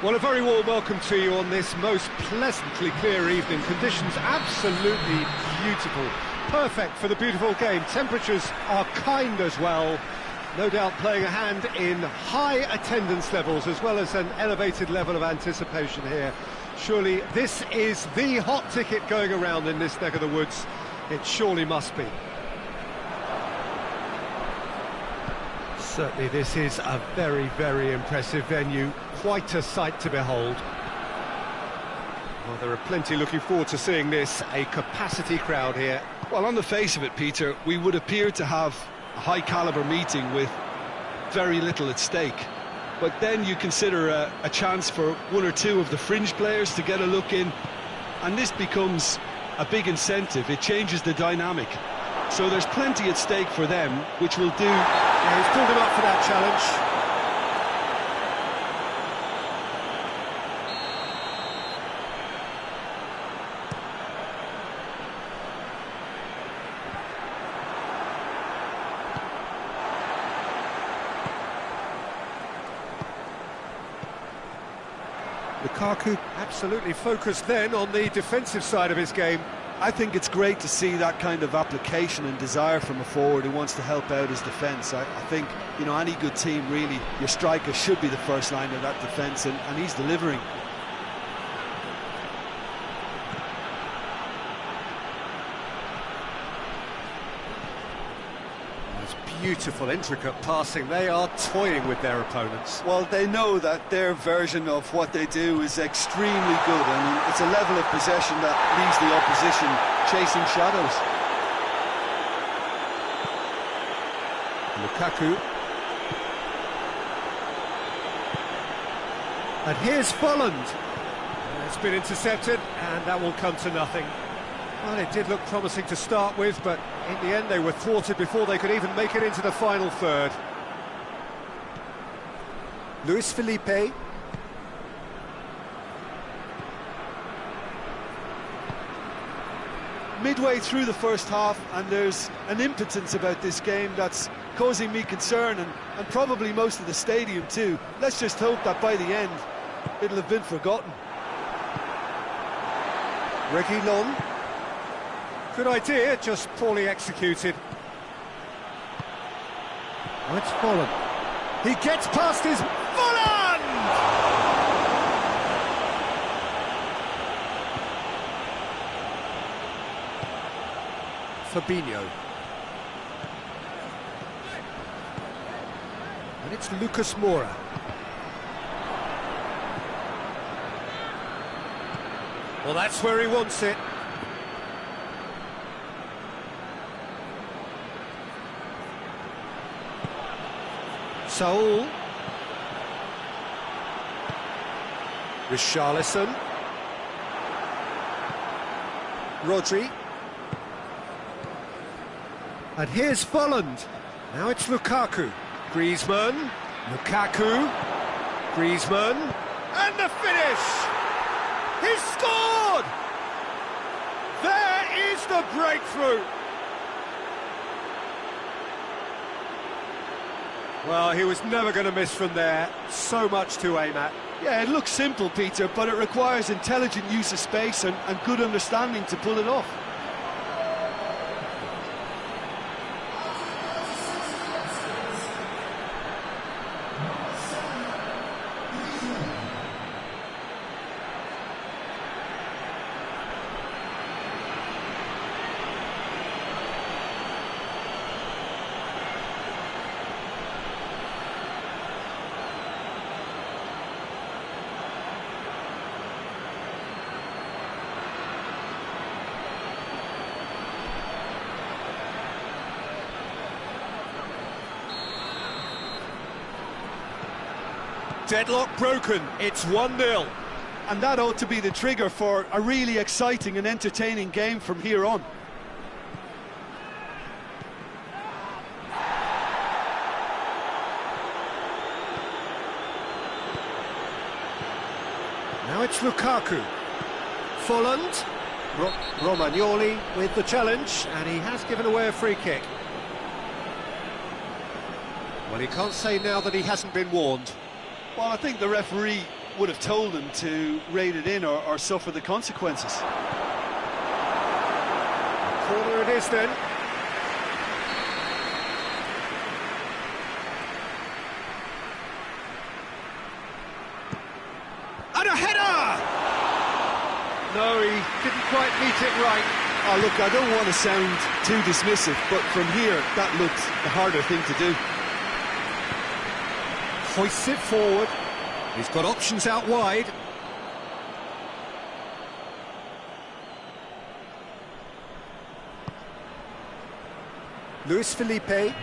Well, a very warm welcome to you on this most pleasantly clear evening. Conditions absolutely beautiful. Perfect for the beautiful game. Temperatures are kind as well. No doubt playing a hand in high attendance levels as well as an elevated level of anticipation here. Surely this is the hot ticket going around in this neck of the woods. It surely must be. Certainly this is a very, very impressive venue. Quite a sight to behold. Well, there are plenty looking forward to seeing this. A capacity crowd here. Well, on the face of it, Peter, we would appear to have a high-caliber meeting with very little at stake. But then you consider a chance for one or two of the fringe players to get a look in, and this becomes a big incentive. It changes the dynamic. So there's plenty at stake for them, which will do... Yeah, he's pulled him up for that challenge. Lukaku absolutely focused then on the defensive side of his game. I think it's great to see that kind of application and desire from a forward who wants to help out his defence. I think, you know, any good team, really, your striker should be the first line of that defence, and he's delivering. Beautiful, intricate passing. They are toying with their opponents. Well, they know that their version of what they do is extremely good. I mean, it's a level of possession that leaves the opposition chasing shadows. Lukaku. And here's Folland. It's been intercepted, and that will come to nothing. Well, it did look promising to start with, but in the end they were thwarted before they could even make it into the final third. Luis Felipe. Midway through the first half, and there's an impotence about this game that's causing me concern, and probably most of the stadium too. Let's just hope that by the end it'll have been forgotten. Reguilon. Good idea, just poorly executed. Oh, it's Folland. He gets past his... Folland! Fabinho. And it's Lucas Moura. Well, that's where he wants it. Saul. Richarlison. Rodri. And here's Folland. Now it's Lukaku. Griezmann. Lukaku. Griezmann. And the finish! He's scored! There is the breakthrough! Well, he was never going to miss from there. So much to aim at. Yeah, it looks simple, Peter, but it requires intelligent use of space and good understanding to pull it off. Deadlock broken, it's 1-0. And that ought to be the trigger for a really exciting and entertaining game from here on. Now it's Lukaku. Folland. Romagnoli with the challenge, and he has given away a free kick. Well, he can't say now that he hasn't been warned. Well, I think the referee would have told him to rate it in or suffer the consequences. Corner it is then. And a header! No, he didn't quite meet it right. Oh, look, I don't want to sound too dismissive, but from here, that looked the harder thing to do. Hoists it forward. He's got options out wide. Luis Felipe.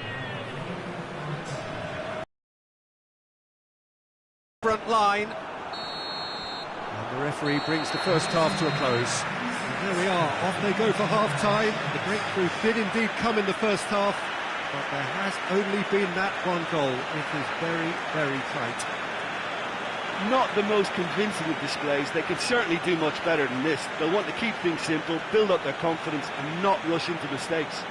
Front line. And the referee brings the first half to a close. And there we are, off they go for half-time. The breakthrough did indeed come in the first half, but there has only been that one goal. It is very, very tight. Not the most convincing of displays. They could certainly do much better than this. They'll want to keep things simple, build up their confidence and not rush into mistakes.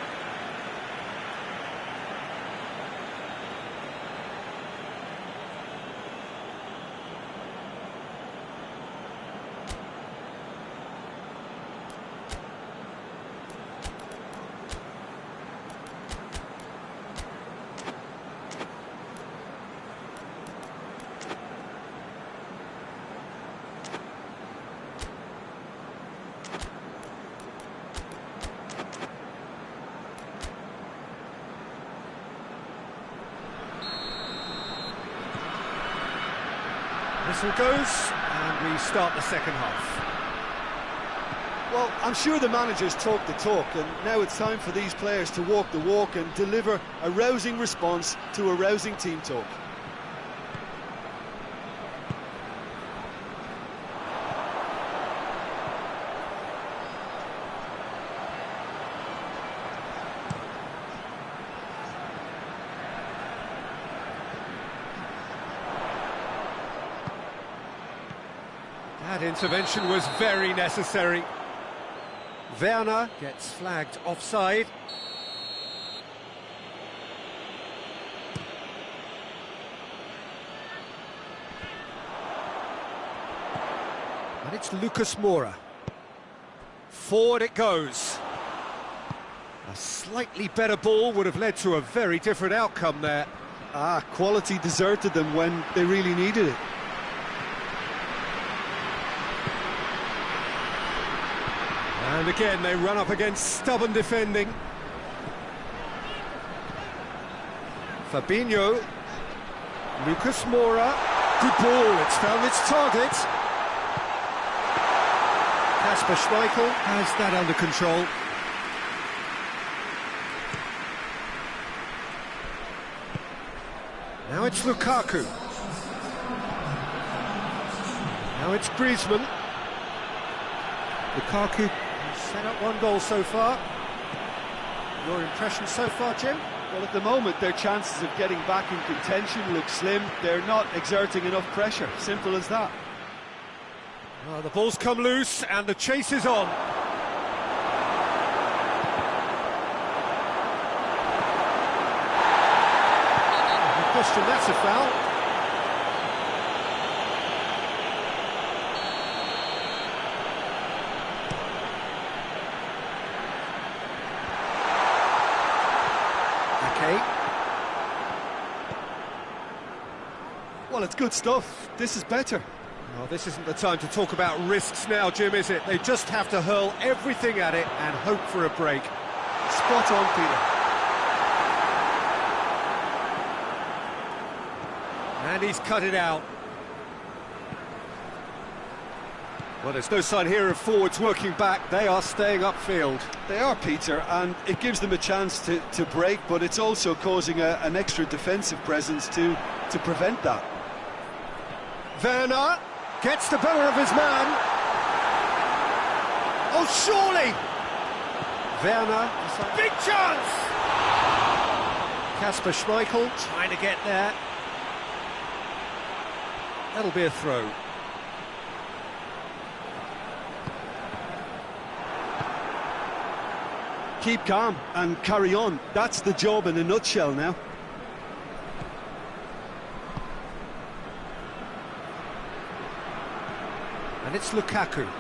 Whistle goes, and we start the second half. Well, I'm sure the managers talk the talk, and now it's time for these players to walk the walk and deliver a rousing response to a rousing team talk. That intervention was very necessary. Werner gets flagged offside. And it's Lucas Moura. Forward it goes. A slightly better ball would have led to a very different outcome there. Quality deserted them when they really needed it. And again, they run up against stubborn defending. Fabinho. Lucas Moura. Good ball, it's found its target. Kasper Schmeichel has that under control. Now it's Lukaku. Now it's Griezmann. Lukaku set up one goal so far. Your impression so far, Jim? Well, at the moment, their chances of getting back in contention look slim. They're not exerting enough pressure. Simple as that. The ball's come loose and the chase is on. No question, that's a foul. Well, it's good stuff. This is better. Well, this isn't the time to talk about risks now, Jim, is it? They just have to hurl everything at it and hope for a break. Spot on, Peter. And he's cut it out. Well, there's no sign here of forwards working back. They are staying upfield. They are, Peter, and it gives them a chance to break, but it's also causing an extra defensive presence to prevent that. Werner gets the better of his man. Oh, surely! Werner, big chance! Kasper Schmeichel trying to get there. That'll be a throw. Keep calm and carry on. That's the job in a nutshell now. And it's Lukaku.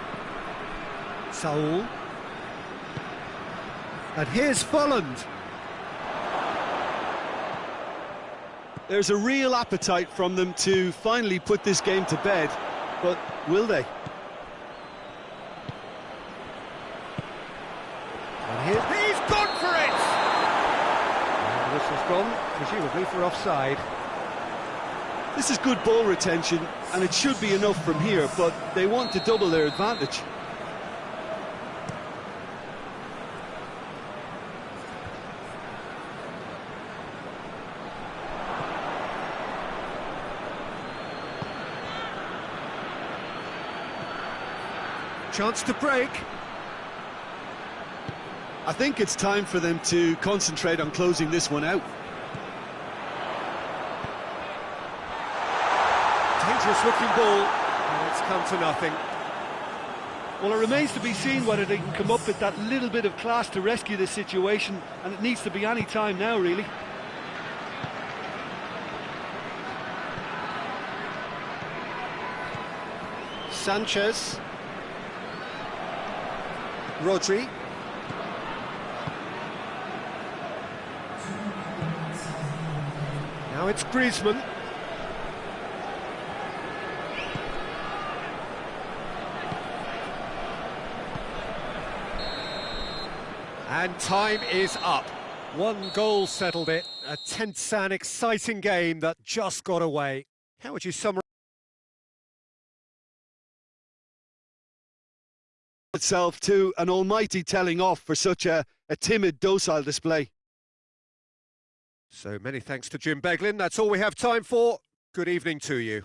Saul. And here's Folland. There's a real appetite from them to finally put this game to bed, but will they? And he's gone for it! And the whistle's gone, presumably for offside. This is good ball retention, and it should be enough from here, but they want to double their advantage. Chance to break. I think it's time for them to concentrate on closing this one out. Dangerous looking ball, and it's come to nothing. Well, it remains to be seen whether they can come up with that little bit of class to rescue this situation, and it needs to be any time now, really. Sanchez. Rodri. Now it's Griezmann. And time is up. One goal settled it. A tense and exciting game that just got away. How would you summarise Itself to an almighty telling off for such a timid, docile display? So many thanks to Jim Beglin. That's all we have time for. Good evening to you.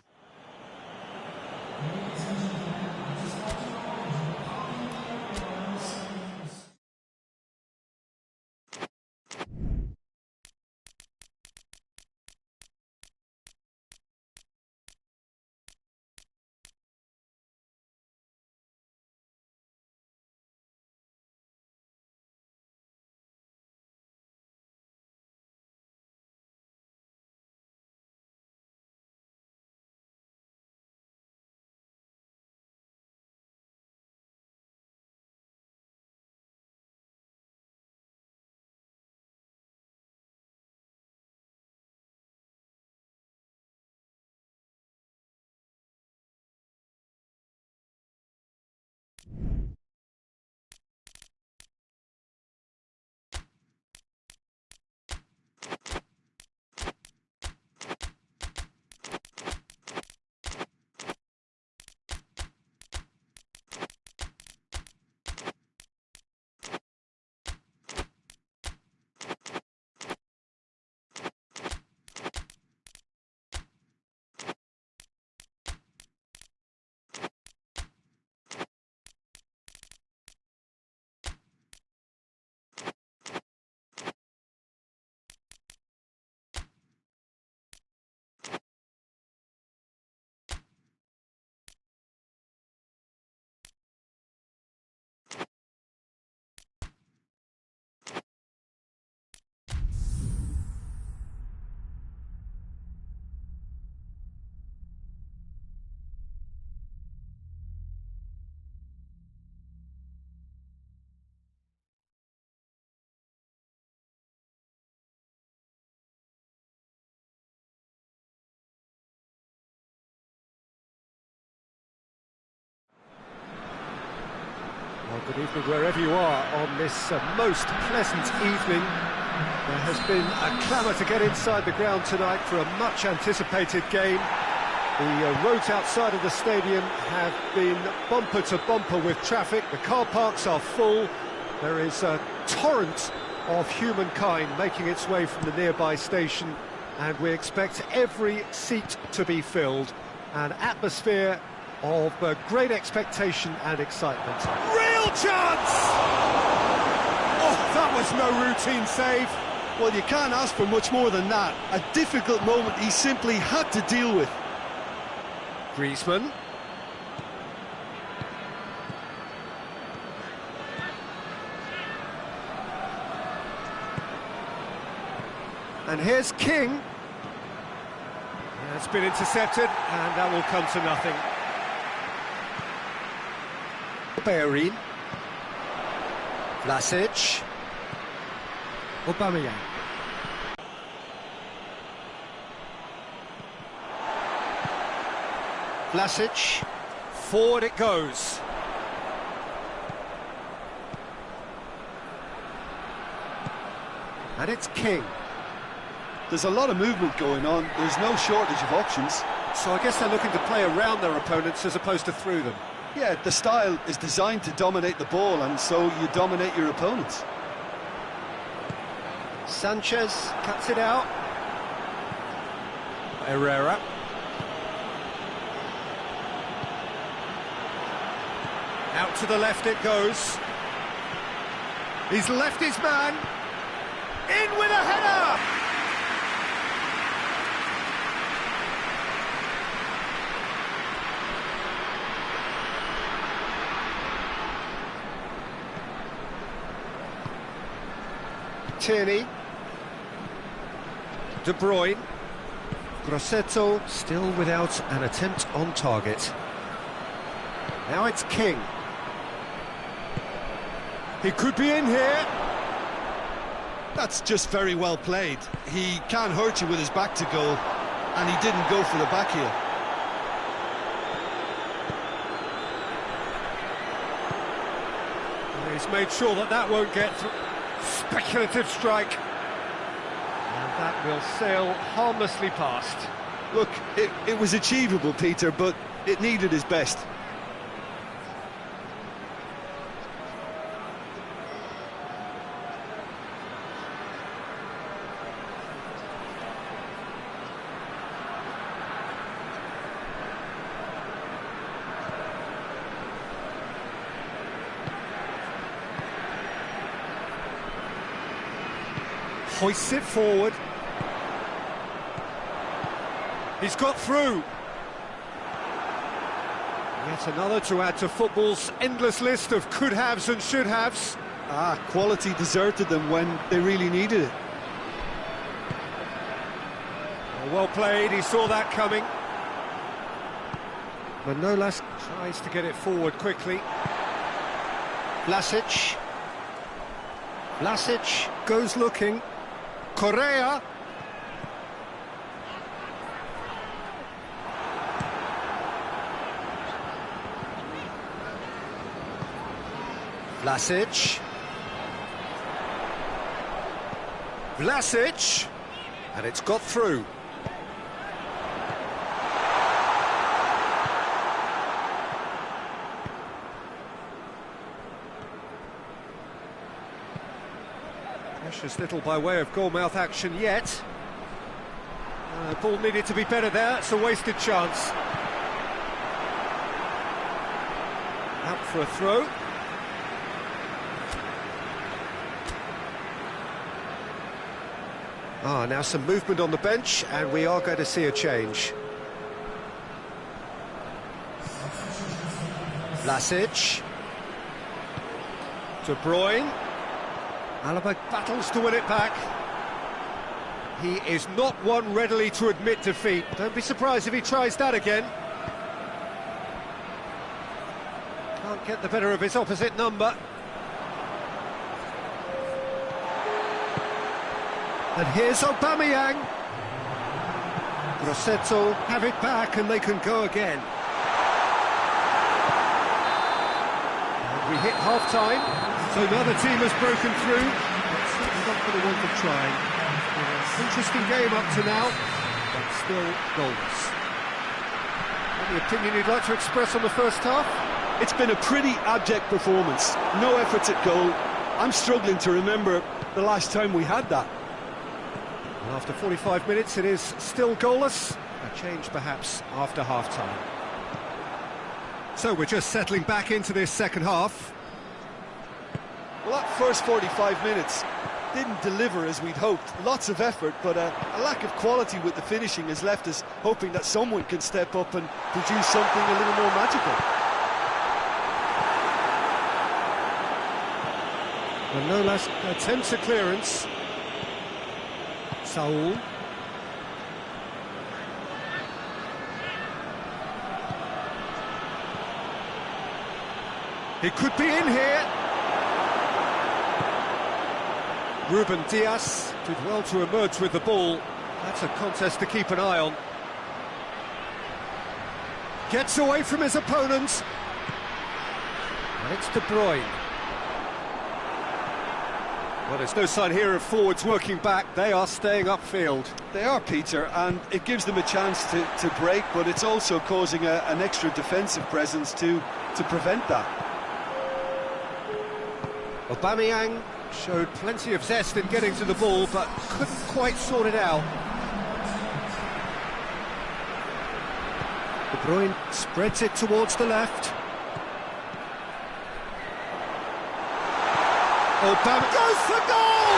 Well, good evening wherever you are on this most pleasant evening. There has been a clamour to get inside the ground tonight for a much anticipated game. The roads outside of the stadium have been bumper to bumper with traffic. The car parks are full. There is a torrent of humankind making its way from the nearby station, and we expect every seat to be filled. An atmosphere of great expectation and excitement. Real chance! Oh, that was no routine save. Well, you can't ask for much more than that. A difficult moment he simply had to deal with. Griezmann. And here's King. Yeah, it's been intercepted, and that will come to nothing. Bellerin. Vlasic. Aubameyang. Vlasic. Forward it goes. And it's King. There's a lot of movement going on. There's no shortage of options. So I guess they're looking to play around their opponents as opposed to through them. Yeah, the style is designed to dominate the ball, and so you dominate your opponents. Sanchez cuts it out. Herrera. Out to the left it goes. He's left his man. In with a header! Tierney. De Bruyne. Grosseto still without an attempt on target. Now it's King. He could be in here. That's just very well played. He can't hurt you with his back to goal, and he didn't go for the back heel. He's made sure that that won't get through. Speculative strike. And that will sail harmlessly past. Look, it was achievable, Peter, but it needed his best. Hoists it forward. He's got through. Yet another to add to football's endless list of could-haves and should-haves. Quality deserted them when they really needed it. Well played, he saw that coming. Manolas tries to get it forward quickly. Vlasic. Vlasic goes looking. Correa. Vlasic. Vlasic. And it's got through. Precious little by way of goal-mouth action yet. Ball needed to be better there, it's a wasted chance. Out for a throw. Now some movement on the bench, and we are going to see a change. Vlasic. De Bruyne. Alaba battles to win it back. He is not one readily to admit defeat. Don't be surprised if he tries that again. Can't get the better of his opposite number. And here's Aubameyang. Grosseto have it back and they can go again. And we hit half-time, so neither team has broken through. But certainly not for the want of trying. Interesting game up to now, but still goalless. Any opinion you'd like to express on the first half? It's been a pretty abject performance. No efforts at goal. I'm struggling to remember the last time we had that. And after 45 minutes, it is still goalless. A change, perhaps, after half-time. So we're just settling back into this second half. Well, that first 45 minutes didn't deliver as we'd hoped. Lots of effort, but a lack of quality with the finishing has left us hoping that someone can step up and produce something a little more magical. Manolas attempts a clearance. Saul. He could be in here. Ruben Diaz did well to emerge with the ball. That's a contest to keep an eye on. Gets away from his opponents. And it's De Bruyne. Well, there's no sign here of forwards working back. They are staying upfield. They are, Peter, and it gives them a chance to break, but it's also causing an extra defensive presence to prevent that. Aubameyang showed plenty of zest in getting to the ball, but couldn't quite sort it out. De Bruyne spreads it towards the left. Aubameyang goes for goal!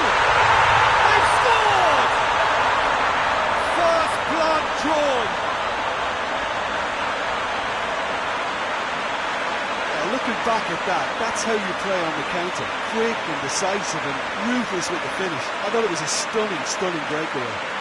They've scored! First blood drawn. Looking back at that, that's how you play on the counter. Quick and decisive and ruthless with the finish. I thought it was a stunning, stunning breakaway.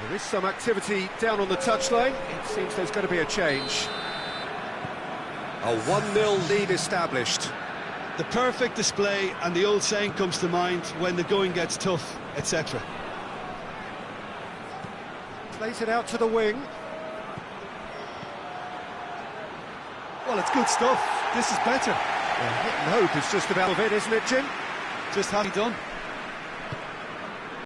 There is some activity down on the touchline. It seems there's going to be a change. A 1-0 lead established. The perfect display, and the old saying comes to mind, when the going gets tough, etc. Plays it out to the wing. Well, it's good stuff. This is better. Well, hit and hope is just about it, isn't it, Jim? Just have it done.